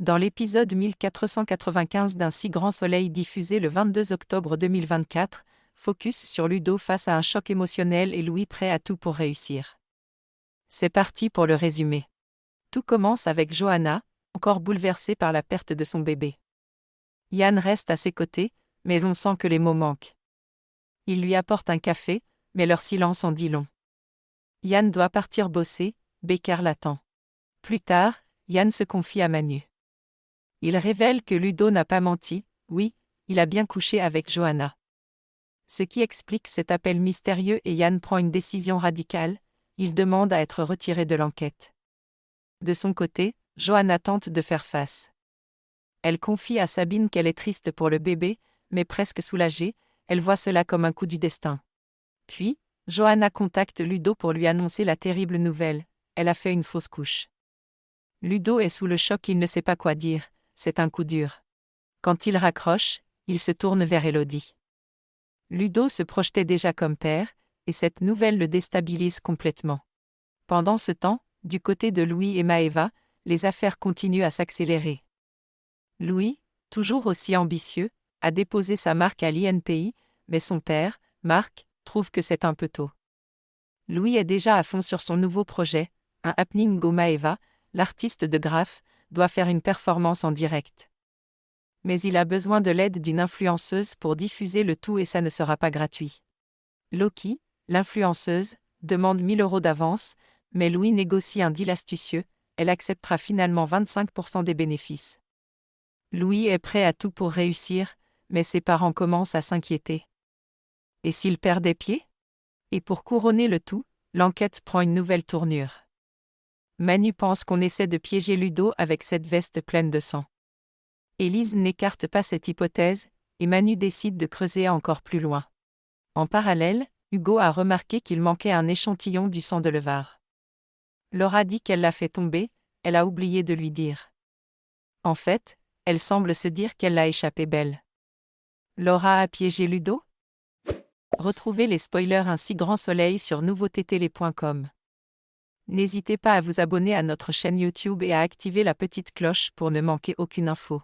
Dans l'épisode 1495 d'Un si grand soleil diffusé le 22 octobre 2024, focus sur Ludo face à un choc émotionnel et Louis prêt à tout pour réussir. C'est parti pour le résumé. Tout commence avec Johanna, encore bouleversée par la perte de son bébé. Yann reste à ses côtés, mais on sent que les mots manquent. Il lui apporte un café, mais leur silence en dit long. Yann doit partir bosser, Bécard l'attend. Plus tard, Yann se confie à Manu. Il révèle que Ludo n'a pas menti, oui, il a bien couché avec Johanna. Ce qui explique cet appel mystérieux et Yann prend une décision radicale, il demande à être retiré de l'enquête. De son côté, Johanna tente de faire face. Elle confie à Sabine qu'elle est triste pour le bébé, mais presque soulagée, elle voit cela comme un coup du destin. Puis, Johanna contacte Ludo pour lui annoncer la terrible nouvelle, elle a fait une fausse couche. Ludo est sous le choc, il ne sait pas quoi dire, c'est un coup dur. Quand il raccroche, il se tourne vers Élodie. Ludo se projetait déjà comme père, et cette nouvelle le déstabilise complètement. Pendant ce temps, du côté de Louis et Maëva, les affaires continuent à s'accélérer. Louis, toujours aussi ambitieux, a déposé sa marque à l'INPI, mais son père, Marc, trouve que c'est un peu tôt. Louis est déjà à fond sur son nouveau projet, un happening où Maëva, l'artiste de Graff, doit faire une performance en direct. Mais il a besoin de l'aide d'une influenceuse pour diffuser le tout et ça ne sera pas gratuit. Loki, l'influenceuse, demande 1 000 € d'avance, mais Louis négocie un deal astucieux, elle acceptera finalement 25% des bénéfices. Louis est prêt à tout pour réussir, mais ses parents commencent à s'inquiéter. Et s'il perd des pieds ? Et pour couronner le tout, l'enquête prend une nouvelle tournure. Manu pense qu'on essaie de piéger Ludo avec cette veste pleine de sang. Élise n'écarte pas cette hypothèse, et Manu décide de creuser encore plus loin. En parallèle, Hugo a remarqué qu'il manquait un échantillon du sang de Levar. Laura dit qu'elle l'a fait tomber, elle a oublié de lui dire. En fait, elle semble se dire qu'elle l'a échappé belle. Laura a piégé Ludo ? Retrouvez les spoilers Un si grand soleil sur nouveautétélé.com. N'hésitez pas à vous abonner à notre chaîne YouTube et à activer la petite cloche pour ne manquer aucune info.